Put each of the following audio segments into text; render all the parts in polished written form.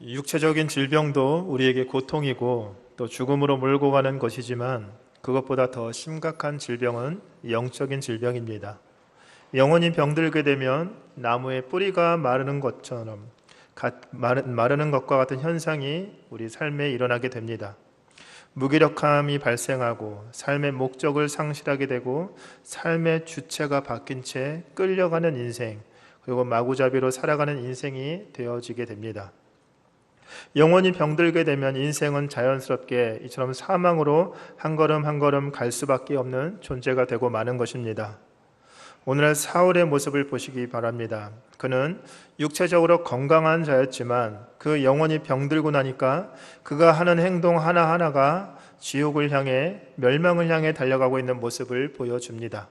육체적인 질병도 우리에게 고통이고 또 죽음으로 몰고 가는 것이지만 그것보다 더 심각한 질병은 영적인 질병입니다. 영혼이 병들게 되면 나무의 뿌리가 마르는 것처럼 마르는 것과 같은 현상이 우리 삶에 일어나게 됩니다. 무기력함이 발생하고 삶의 목적을 상실하게 되고 삶의 주체가 바뀐 채 끌려가는 인생, 그리고 마구잡이로 살아가는 인생이 되어지게 됩니다. 영혼이 병들게 되면 인생은 자연스럽게 이처럼 사망으로 한 걸음 한 걸음 갈 수밖에 없는 존재가 되고 마는 것입니다. 오늘날 사울의 모습을 보시기 바랍니다. 그는 육체적으로 건강한 자였지만 그 영혼이 병들고 나니까 그가 하는 행동 하나하나가 지옥을 향해, 멸망을 향해 달려가고 있는 모습을 보여줍니다.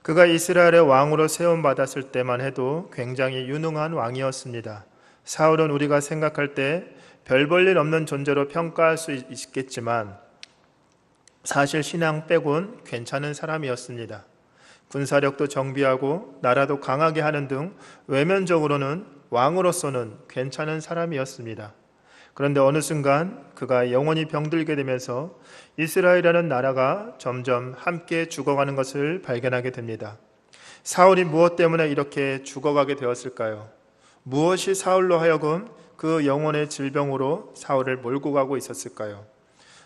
그가 이스라엘의 왕으로 세움받았을 때만 해도 굉장히 유능한 왕이었습니다. 사울은 우리가 생각할 때 별 볼 일 없는 존재로 평가할 수 있겠지만 사실 신앙 빼곤 괜찮은 사람이었습니다. 군사력도 정비하고 나라도 강하게 하는 등 외면적으로는 왕으로서는 괜찮은 사람이었습니다. 그런데 어느 순간 그가 영원히 병들게 되면서 이스라엘이라는 나라가 점점 함께 죽어가는 것을 발견하게 됩니다. 사울이 무엇 때문에 이렇게 죽어가게 되었을까요? 무엇이 사울로 하여금 그 영혼의 질병으로 사울을 몰고 가고 있었을까요?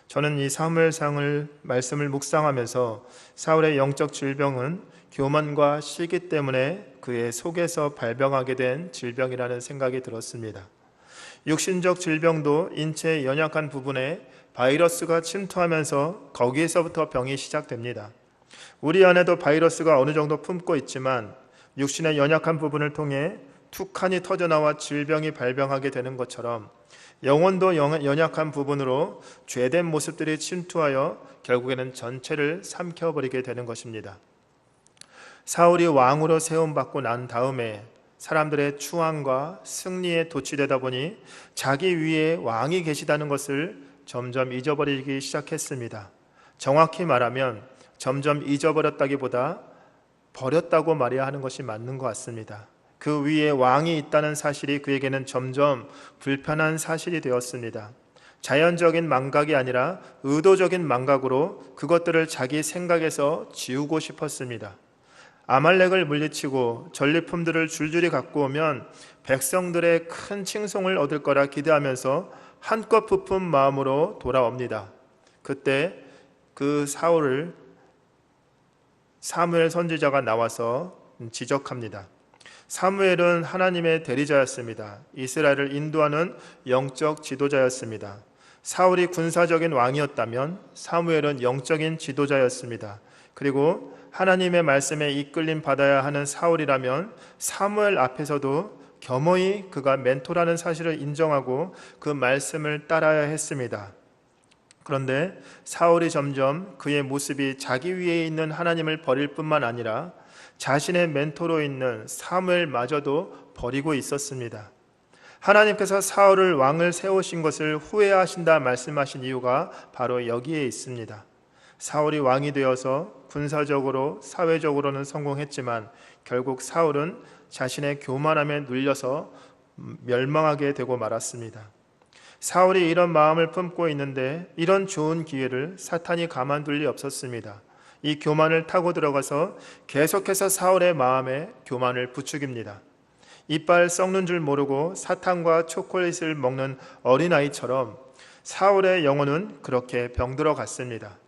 저는 이 사무엘상을 말씀을 묵상하면서 사울의 영적 질병은 교만과 시기 때문에 그의 속에서 발병하게 된 질병이라는 생각이 들었습니다. 육신적 질병도 인체의 연약한 부분에 바이러스가 침투하면서 거기에서부터 병이 시작됩니다. 우리 안에도 바이러스가 어느 정도 품고 있지만 육신의 연약한 부분을 통해 툭하니 터져나와 질병이 발병하게 되는 것처럼 영혼도 연약한 부분으로 죄된 모습들이 침투하여 결국에는 전체를 삼켜버리게 되는 것입니다. 사울이 왕으로 세움받고 난 다음에 사람들의 추앙과 승리에 도취되다 보니 자기 위에 왕이 계시다는 것을 점점 잊어버리기 시작했습니다. 정확히 말하면 점점 잊어버렸다기보다 버렸다고 말해야 하는 것이 맞는 것 같습니다. 그 위에 왕이 있다는 사실이 그에게는 점점 불편한 사실이 되었습니다. 자연적인 망각이 아니라 의도적인 망각으로 그것들을 자기 생각에서 지우고 싶었습니다. 아말렉을 물리치고 전리품들을 줄줄이 갖고 오면 백성들의 큰 칭송을 얻을 거라 기대하면서 한껏 부푼 마음으로 돌아옵니다. 그때 그 사울을 사무엘 선지자가 나와서 지적합니다. 사무엘은 하나님의 대리자였습니다. 이스라엘을 인도하는 영적 지도자였습니다. 사울이 군사적인 왕이었다면 사무엘은 영적인 지도자였습니다. 그리고 하나님의 말씀에 이끌림 받아야 하는 사울이라면 사무엘 앞에서도 겸허히 그가 멘토라는 사실을 인정하고 그 말씀을 따라야 했습니다. 그런데 사울이 점점 그의 모습이 자기 위에 있는 하나님을 버릴 뿐만 아니라 자신의 멘토로 있는 사무엘마저도 버리고 있었습니다. 하나님께서 사울을 왕을 세우신 것을 후회하신다 말씀하신 이유가 바로 여기에 있습니다. 사울이 왕이 되어서 군사적으로 사회적으로는 성공했지만 결국 사울은 자신의 교만함에 눌려서 멸망하게 되고 말았습니다. 사울이 이런 마음을 품고 있는데 이런 좋은 기회를 사탄이 가만둘 리 없었습니다. 이 교만을 타고 들어가서 계속해서 사울의 마음에 교만을 부추깁니다. 이빨 썩는 줄 모르고 사탕과 초콜릿을 먹는 어린아이처럼 사울의 영혼은 그렇게 병들어 갔습니다.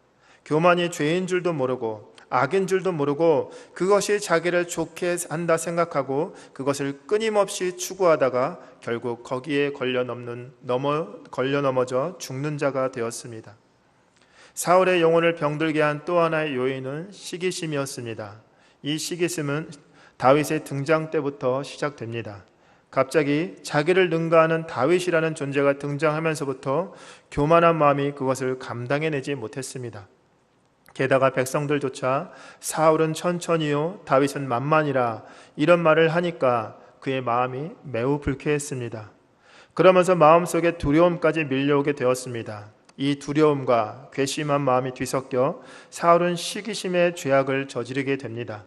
교만이 죄인 줄도 모르고 악인 줄도 모르고 그것이 자기를 좋게 한다 생각하고 그것을 끊임없이 추구하다가 결국 거기에 걸려 넘어져 죽는 자가 되었습니다. 사울의 영혼을 병들게 한 또 하나의 요인은 시기심이었습니다. 이 시기심은 다윗의 등장 때부터 시작됩니다. 갑자기 자기를 능가하는 다윗이라는 존재가 등장하면서부터 교만한 마음이 그것을 감당해내지 못했습니다. 게다가 백성들조차 사울은 천천히요 다윗은 만만이라 이런 말을 하니까 그의 마음이 매우 불쾌했습니다. 그러면서 마음속에 두려움까지 밀려오게 되었습니다. 이 두려움과 괘씸한 마음이 뒤섞여 사울은 시기심의 죄악을 저지르게 됩니다.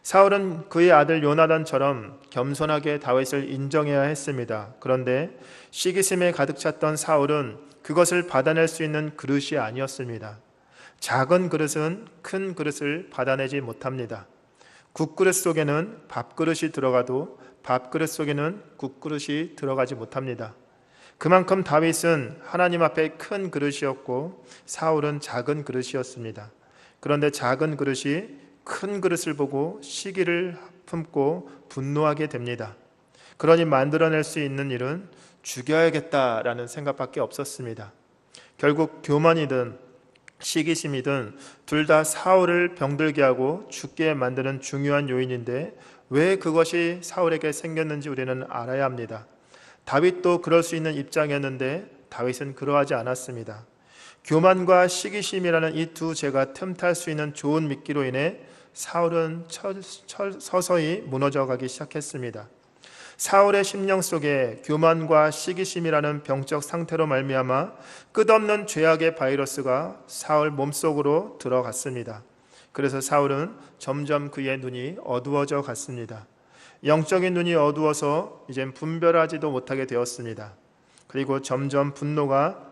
사울은 그의 아들 요나단처럼 겸손하게 다윗을 인정해야 했습니다. 그런데 시기심에 가득 찼던 사울은 그것을 받아낼 수 있는 그릇이 아니었습니다. 작은 그릇은 큰 그릇을 받아내지 못합니다. 국그릇 속에는 밥그릇이 들어가도 밥그릇 속에는 국그릇이 들어가지 못합니다. 그만큼 다윗은 하나님 앞에 큰 그릇이었고 사울은 작은 그릇이었습니다. 그런데 작은 그릇이 큰 그릇을 보고 시기를 품고 분노하게 됩니다. 그러니 만들어낼 수 있는 일은 죽여야겠다라는 생각밖에 없었습니다. 결국 교만이든 시기심이든 둘 다 사울을 병들게 하고 죽게 만드는 중요한 요인인데 왜 그것이 사울에게 생겼는지 우리는 알아야 합니다. 다윗도 그럴 수 있는 입장이었는데 다윗은 그러하지 않았습니다. 교만과 시기심이라는 이 두 죄가 틈탈 수 있는 좋은 미끼로 인해 사울은 서서히 무너져가기 시작했습니다. 사울의 심령 속에 교만과 시기심이라는 병적 상태로 말미암아 끝없는 죄악의 바이러스가 사울 몸속으로 들어갔습니다. 그래서 사울은 점점 그의 눈이 어두워져 갔습니다. 영적인 눈이 어두워서 이젠 분별하지도 못하게 되었습니다. 그리고 점점 분노가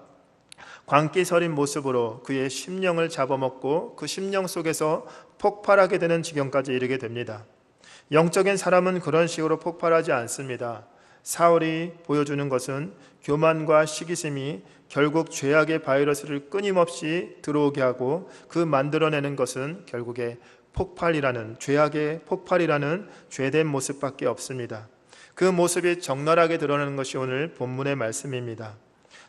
광기 서린 모습으로 그의 심령을 잡아먹고 그 심령 속에서 폭발하게 되는 지경까지 이르게 됩니다. 영적인 사람은 그런 식으로 폭발하지 않습니다. 사울이 보여주는 것은 교만과 시기심이 결국 죄악의 바이러스를 끊임없이 들어오게 하고 그 만들어내는 것은 결국에 폭발이라는 죄악의 폭발이라는 죄된 모습밖에 없습니다. 그 모습이 적나라하게 드러나는 것이 오늘 본문의 말씀입니다.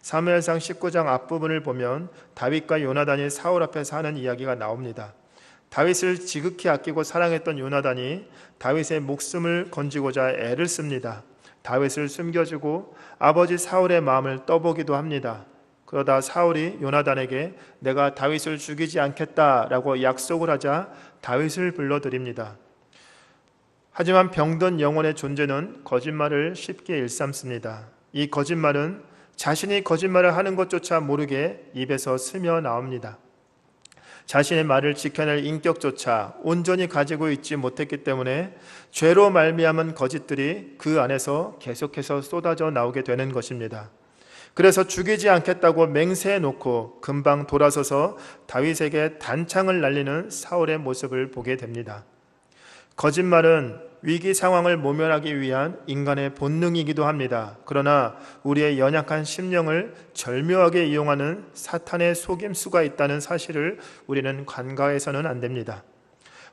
사무엘상 19장 앞부분을 보면 다윗과 요나단이 사울 앞에서 하는 이야기가 나옵니다. 다윗을 지극히 아끼고 사랑했던 요나단이 다윗의 목숨을 건지고자 애를 씁니다. 다윗을 숨겨주고 아버지 사울의 마음을 떠보기도 합니다. 그러다 사울이 요나단에게 내가 다윗을 죽이지 않겠다라고 약속을 하자 다윗을 불러드립니다. 하지만 병든 영혼의 존재는 거짓말을 쉽게 일삼습니다. 이 거짓말은 자신이 거짓말을 하는 것조차 모르게 입에서 스며 나옵니다. 자신의 말을 지켜낼 인격조차 온전히 가지고 있지 못했기 때문에 죄로 말미암은 거짓들이 그 안에서 계속해서 쏟아져 나오게 되는 것입니다. 그래서 죽이지 않겠다고 맹세해놓고 금방 돌아서서 다윗에게 단창을 날리는 사울의 모습을 보게 됩니다. 거짓말은 위기 상황을 모면하기 위한 인간의 본능이기도 합니다. 그러나 우리의 연약한 심령을 절묘하게 이용하는 사탄의 속임수가 있다는 사실을 우리는 간과해서는 안 됩니다.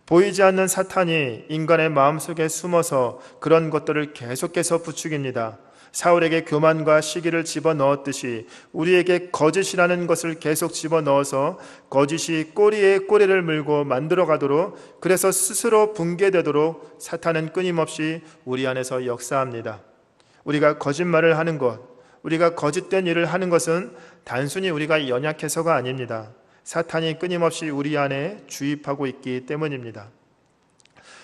보이지 않는 사탄이 인간의 마음속에 숨어서 그런 것들을 계속해서 부추깁니다. 사울에게 교만과 시기를 집어넣었듯이 우리에게 거짓이라는 것을 계속 집어넣어서 거짓이 꼬리에 꼬리를 물고 만들어가도록, 그래서 스스로 붕괴되도록 사탄은 끊임없이 우리 안에서 역사합니다. 우리가 거짓말을 하는 것, 우리가 거짓된 일을 하는 것은 단순히 우리가 연약해서가 아닙니다. 사탄이 끊임없이 우리 안에 주입하고 있기 때문입니다.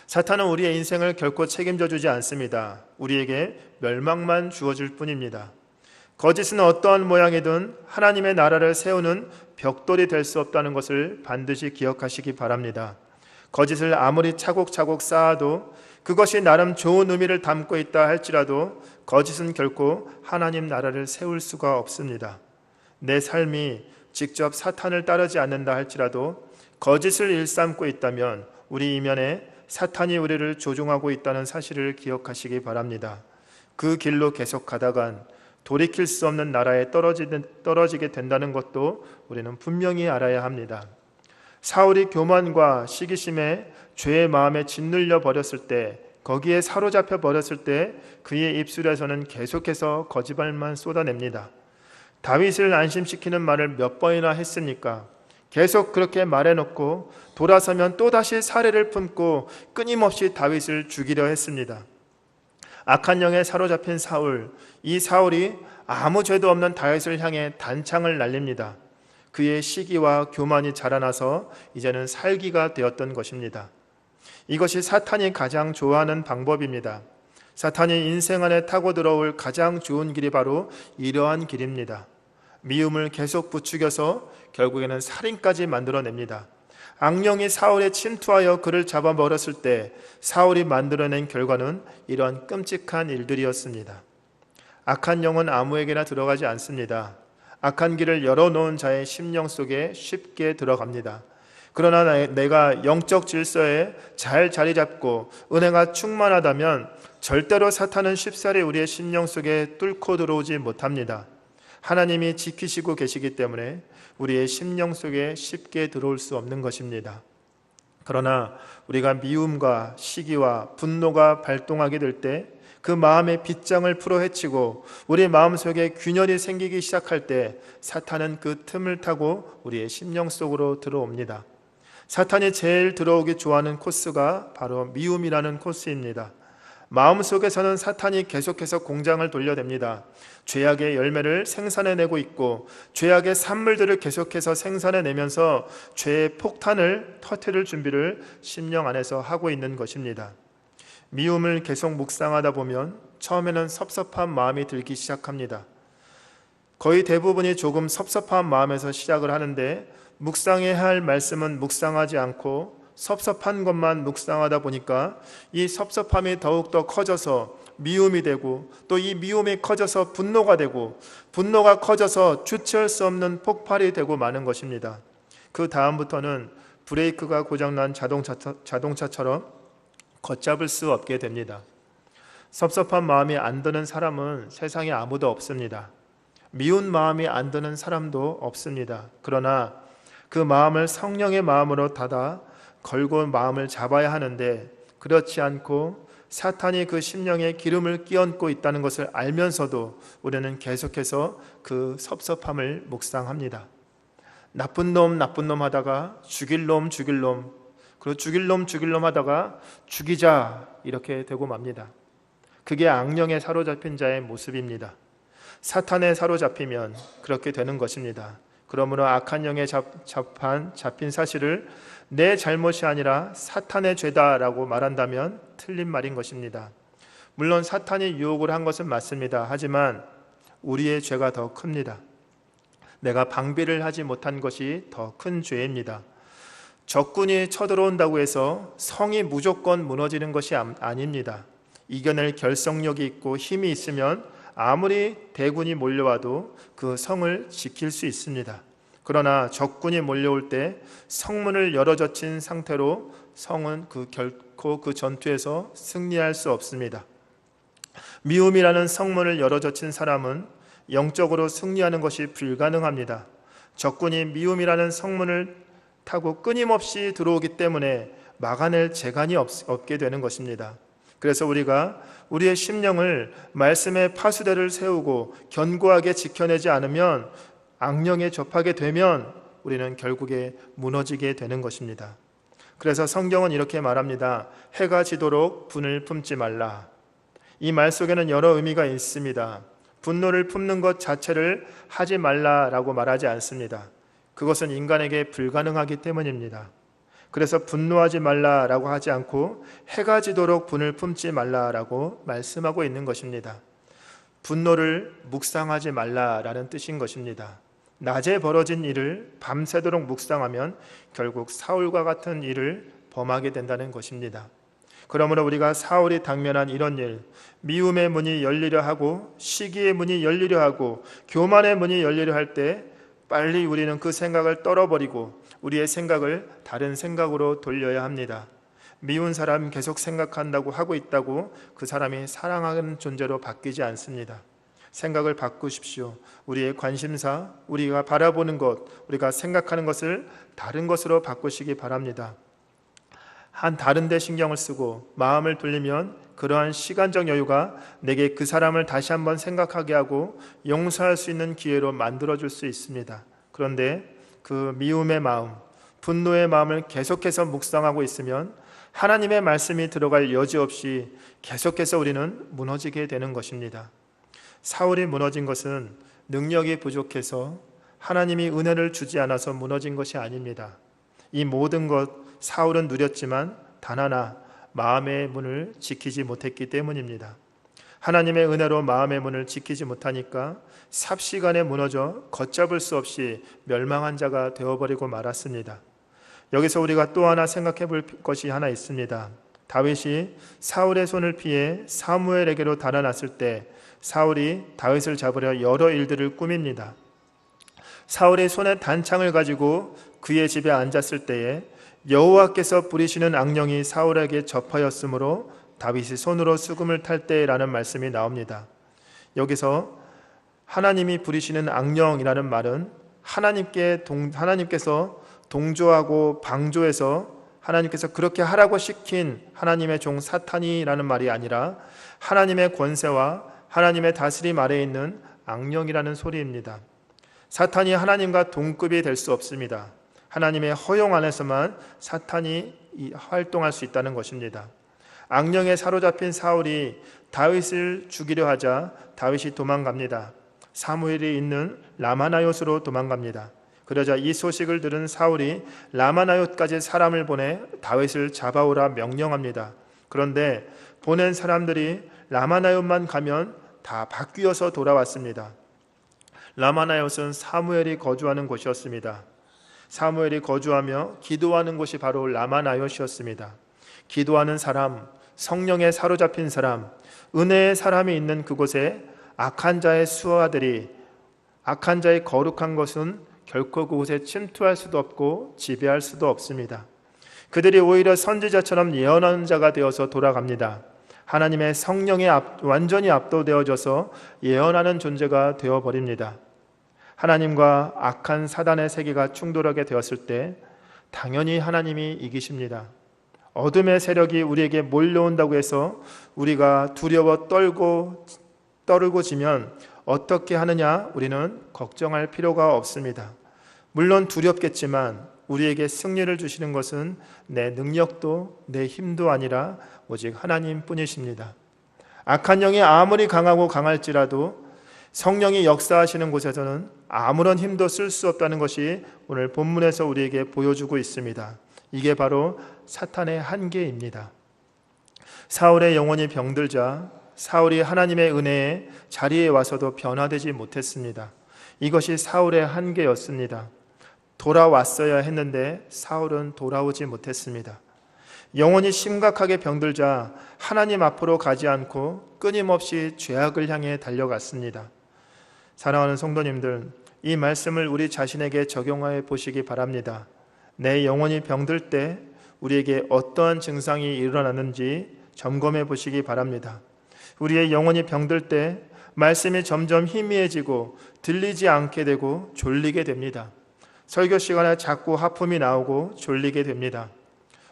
사탄은 우리의 인생을 결코 책임져 주지 않습니다. 우리에게 멸망만 주어질 뿐입니다. 거짓은 어떠한 모양이든 하나님의 나라를 세우는 벽돌이 될 수 없다는 것을 반드시 기억하시기 바랍니다. 거짓을 아무리 차곡차곡 쌓아도 그것이 나름 좋은 의미를 담고 있다 할지라도 거짓은 결코 하나님 나라를 세울 수가 없습니다. 내 삶이 직접 사탄을 따르지 않는다 할지라도 거짓을 일삼고 있다면 우리 이면에 사탄이 우리를 조종하고 있다는 사실을 기억하시기 바랍니다. 그 길로 계속 가다간 돌이킬 수 없는 나라에 떨어지게 된다는 것도 우리는 분명히 알아야 합니다. 사울이 교만과 시기심에 죄의 마음에 짓눌려 버렸을 때, 거기에 사로잡혀 버렸을 때 그의 입술에서는 계속해서 거짓말만 쏟아냅니다. 다윗을 안심시키는 말을 몇 번이나 했습니까? 계속 그렇게 말해놓고 돌아서면 또다시 사례를 품고 끊임없이 다윗을 죽이려 했습니다. 악한 영에 사로잡힌 사울, 이 사울이 아무 죄도 없는 다윗을 향해 단창을 날립니다. 그의 시기와 교만이 자라나서 이제는 살기가 되었던 것입니다. 이것이 사탄이 가장 좋아하는 방법입니다. 사탄이 인생 안에 타고 들어올 가장 좋은 길이 바로 이러한 길입니다. 미움을 계속 부추겨서 결국에는 살인까지 만들어냅니다. 악령이 사울에 침투하여 그를 잡아먹었을 때 사울이 만들어낸 결과는 이러한 끔찍한 일들이었습니다. 악한 영은 아무에게나 들어가지 않습니다. 악한 길을 열어놓은 자의 심령 속에 쉽게 들어갑니다. 그러나 내가 영적 질서에 잘 자리 잡고 은혜가 충만하다면 절대로 사탄은 쉽사리 우리의 심령 속에 뚫고 들어오지 못합니다. 하나님이 지키시고 계시기 때문에 우리의 심령 속에 쉽게 들어올 수 없는 것입니다. 그러나 우리가 미움과 시기와 분노가 발동하게 될 때 그 마음의 빗장을 풀어 헤치고 우리 마음속에 균열이 생기기 시작할 때 사탄은 그 틈을 타고 우리의 심령 속으로 들어옵니다. 사탄이 제일 들어오기 좋아하는 코스가 바로 미움이라는 코스입니다. 마음속에서는 사탄이 계속해서 공장을 돌려댑니다. 죄악의 열매를 생산해내고 있고 죄악의 산물들을 계속해서 생산해내면서 죄의 폭탄을 터뜨릴 준비를 심령 안에서 하고 있는 것입니다. 미움을 계속 묵상하다 보면 처음에는 섭섭한 마음이 들기 시작합니다. 거의 대부분이 조금 섭섭한 마음에서 시작을 하는데 묵상해야 할 말씀은 묵상하지 않고 섭섭한 것만 묵상하다 보니까 이 섭섭함이 더욱더 커져서 미움이 되고 또 이 미움이 커져서 분노가 되고 분노가 커져서 주체할 수 없는 폭발이 되고 마는 것입니다. 그 다음부터는 브레이크가 고장난 자동차처럼 걷잡을 수 없게 됩니다. 섭섭한 마음이 안 드는 사람은 세상에 아무도 없습니다. 미운 마음이 안 드는 사람도 없습니다. 그러나 그 마음을 성령의 마음으로 닫아 걸고 마음을 잡아야 하는데 그렇지 않고 사탄이 그 심령에 기름을 끼얹고 있다는 것을 알면서도 우리는 계속해서 그 섭섭함을 묵상합니다. 나쁜 놈 하다가 죽일 놈 그리고 죽일 놈 하다가 죽이자 이렇게 되고 맙니다. 그게 악령에 사로잡힌 자의 모습입니다. 사탄에 사로잡히면 그렇게 되는 것입니다. 그러므로 악한 영에 잡힌 사실을 내 잘못이 아니라 사탄의 죄다라고 말한다면 틀린 말인 것입니다. 물론 사탄이 유혹을 한 것은 맞습니다. 하지만 우리의 죄가 더 큽니다. 내가 방비를 하지 못한 것이 더 큰 죄입니다. 적군이 쳐들어온다고 해서 성이 무조건 무너지는 것이 아닙니다. 이겨낼 결속력이 있고 힘이 있으면 아무리 대군이 몰려와도 그 성을 지킬 수 있습니다. 그러나 적군이 몰려올 때 성문을 열어젖힌 상태로 성은 결코 그 전투에서 승리할 수 없습니다. 미움이라는 성문을 열어젖힌 사람은 영적으로 승리하는 것이 불가능합니다. 적군이 미움이라는 성문을 타고 끊임없이 들어오기 때문에 막아낼 재간이 없게 되는 것입니다. 그래서 우리가 우리의 심령을 말씀의 파수대를 세우고 견고하게 지켜내지 않으면 악령에 접하게 되면 우리는 결국에 무너지게 되는 것입니다. 그래서 성경은 이렇게 말합니다. 해가 지도록 분을 품지 말라. 이 말 속에는 여러 의미가 있습니다. 분노를 품는 것 자체를 하지 말라라고 말하지 않습니다. 그것은 인간에게 불가능하기 때문입니다. 그래서 분노하지 말라라고 하지 않고 해가 지도록 분을 품지 말라라고 말씀하고 있는 것입니다. 분노를 묵상하지 말라라는 뜻인 것입니다. 낮에 벌어진 일을 밤새도록 묵상하면 결국 사울과 같은 일을 범하게 된다는 것입니다. 그러므로 우리가 사울이 당면한 이런 일, 미움의 문이 열리려 하고 시기의 문이 열리려 하고 교만의 문이 열리려 할 때 빨리 우리는 그 생각을 떨어버리고 우리의 생각을 다른 생각으로 돌려야 합니다. 미운 사람 계속 생각한다고 하고 있다고 그 사람이 사랑하는 존재로 바뀌지 않습니다. 생각을 바꾸십시오. 우리의 관심사, 우리가 바라보는 것, 우리가 생각하는 것을 다른 것으로 바꾸시기 바랍니다. 한 다른 데 신경을 쓰고 마음을 돌리면 그러한 시간적 여유가 내게 그 사람을 다시 한번 생각하게 하고 용서할 수 있는 기회로 만들어줄 수 있습니다. 그런데 그 미움의 마음, 분노의 마음을 계속해서 묵상하고 있으면 하나님의 말씀이 들어갈 여지 없이 계속해서 우리는 무너지게 되는 것입니다. 사울이 무너진 것은 능력이 부족해서 하나님이 은혜를 주지 않아서 무너진 것이 아닙니다. 이 모든 것 사울은 누렸지만 단 하나 마음의 문을 지키지 못했기 때문입니다. 하나님의 은혜로 마음의 문을 지키지 못하니까 삽시간에 무너져 걷잡을 수 없이 멸망한 자가 되어버리고 말았습니다. 여기서 우리가 또 하나 생각해 볼 것이 하나 있습니다. 다윗이 사울의 손을 피해 사무엘에게로 달아났을 때 사울이 다윗을 잡으려 여러 일들을 꾸밉니다. 사울이 손에 단창을 가지고 그의 집에 앉았을 때에 여호와께서 부리시는 악령이 사울에게 접하였으므로 다윗이 손으로 수금을 탈 때라는 말씀이 나옵니다. 여기서 하나님이 부리시는 악령이라는 말은 하나님께서 동조하고 방조해서 하나님께서 그렇게 하라고 시킨 하나님의 종 사탄이라는 말이 아니라 하나님의 권세와 하나님의 다스림 아래에 있는 악령이라는 소리입니다. 사탄이 하나님과 동급이 될 수 없습니다. 하나님의 허용 안에서만 사탄이 활동할 수 있다는 것입니다. 악령에 사로잡힌 사울이 다윗을 죽이려 하자 다윗이 도망갑니다. 사무엘이 있는 라마나요스로 도망갑니다. 그러자 이 소식을 들은 사울이 라마나요스까지 사람을 보내 다윗을 잡아오라 명령합니다. 그런데 보낸 사람들이 라마나요스만 가면 다 바뀌어서 돌아왔습니다. 라마나요스는 사무엘이 거주하는 곳이었습니다. 사무엘이 거주하며 기도하는 곳이 바로 라마나요스였습니다. 기도하는 사람, 성령에 사로잡힌 사람, 은혜의 사람이 있는 그곳에 악한 자의 수하들이, 악한 자의 거룩한 것은 결코 그곳에 침투할 수도 없고 지배할 수도 없습니다. 그들이 오히려 선지자처럼 예언하는 자가 되어서 돌아갑니다. 하나님의 성령에 완전히 압도되어져서 예언하는 존재가 되어버립니다. 하나님과 악한 사단의 세계가 충돌하게 되었을 때 당연히 하나님이 이기십니다. 어둠의 세력이 우리에게 몰려온다고 해서 우리가 두려워 떨고 지면 어떻게 하느냐? 우리는 걱정할 필요가 없습니다. 물론 두렵겠지만 우리에게 승리를 주시는 것은 내 능력도 내 힘도 아니라 오직 하나님 뿐이십니다. 악한 영이 아무리 강하고 강할지라도 성령이 역사하시는 곳에서는 아무런 힘도 쓸 수 없다는 것이 오늘 본문에서 우리에게 보여주고 있습니다. 이게 바로 사탄의 한계입니다. 사울의 영혼이 병들자 사울이 하나님의 은혜의 자리에 와서도 변화되지 못했습니다. 이것이 사울의 한계였습니다. 돌아왔어야 했는데 사울은 돌아오지 못했습니다. 영혼이 심각하게 병들자 하나님 앞으로 가지 않고 끊임없이 죄악을 향해 달려갔습니다. 사랑하는 성도님들, 이 말씀을 우리 자신에게 적용해 보시기 바랍니다. 내 영혼이 병들 때 우리에게 어떠한 증상이 일어나는지 점검해 보시기 바랍니다. 우리의 영혼이 병들 때 말씀이 점점 희미해지고 들리지 않게 되고 졸리게 됩니다. 설교 시간에 자꾸 하품이 나오고 졸리게 됩니다.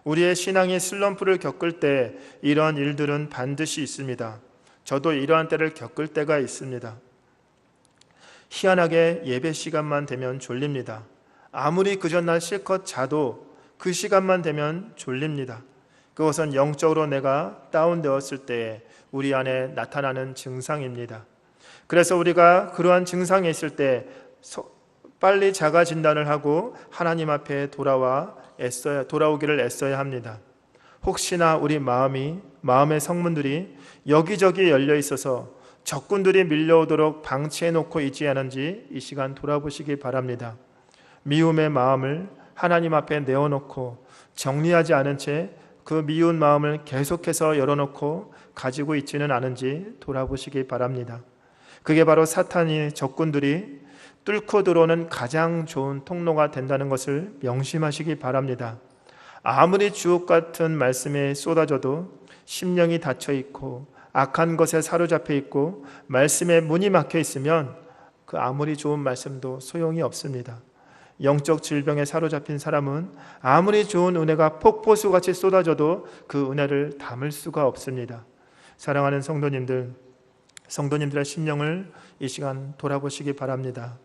우리의 신앙이 슬럼프를 겪을 때 이러한 일들은 반드시 있습니다. 저도 이러한 때를 겪을 때가 있습니다. 희한하게 예배 시간만 되면 졸립니다. 아무리 그 전날 실컷 자도 그 시간만 되면 졸립니다. 그것은 영적으로 내가 다운되었을 때에 우리 안에 나타나는 증상입니다. 그래서 우리가 그러한 증상이 있을 때 빨리 자가 진단을 하고 하나님 앞에 돌아오기를 애써야 합니다. 혹시나 우리 마음의 성문들이 여기저기 열려 있어서 적군들이 밀려오도록 방치해 놓고 있지 않은지 이 시간 돌아보시기 바랍니다. 미움의 마음을 하나님 앞에 내어놓고 정리하지 않은 채 그 미운 마음을 계속해서 열어놓고 가지고 있지는 않은지 돌아보시기 바랍니다. 그게 바로 사탄의 적군들이 뚫고 들어오는 가장 좋은 통로가 된다는 것을 명심하시기 바랍니다. 아무리 주옥 같은 말씀에 쏟아져도 심령이 닫혀 있고 악한 것에 사로잡혀 있고 말씀에 문이 막혀 있으면 그 아무리 좋은 말씀도 소용이 없습니다. 영적 질병에 사로잡힌 사람은 아무리 좋은 은혜가 폭포수같이 쏟아져도 그 은혜를 담을 수가 없습니다. 사랑하는 성도님들의 심령을 이 시간 돌아보시기 바랍니다.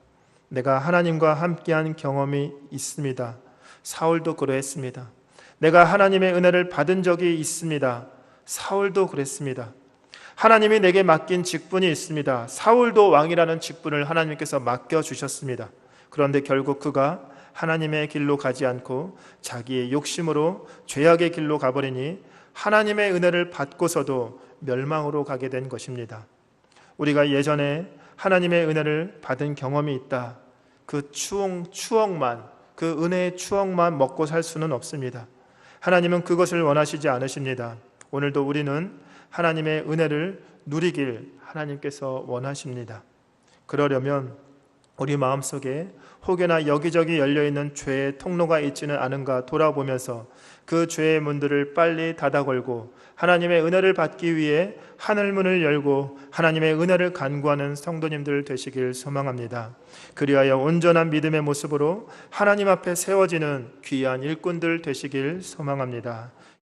내가 하나님과 함께한 경험이 있습니다. 사울도 그러했습니다. 내가 하나님의 은혜를 받은 적이 있습니다. 사울도 그랬습니다. 하나님이 내게 맡긴 직분이 있습니다. 사울도 왕이라는 직분을 하나님께서 맡겨주셨습니다. 그런데 결국 그가 하나님의 길로 가지 않고 자기의 욕심으로 죄악의 길로 가버리니 하나님의 은혜를 받고서도 멸망으로 가게 된 것입니다. 우리가 예전에 하나님의 은혜를 받은 경험이 있다. 그 추억만, 그 은혜의 추억만 먹고 살 수는 없습니다. 하나님은 그것을 원하시지 않으십니다. 오늘도 우리는 하나님의 은혜를 누리길 하나님께서 원하십니다. 그러려면 우리 마음속에 혹여나 여기저기 열려있는 죄의 통로가 있지는 않은가 돌아보면서 그 죄의 문들을 빨리 닫아 걸고 하나님의 은혜를 받기 위해 하늘문을 열고 하나님의 은혜를 간구하는 성도님들 되시길 소망합니다. 그리하여 온전한 믿음의 모습으로 하나님 앞에 세워지는 귀한 일꾼들 되시길 소망합니다.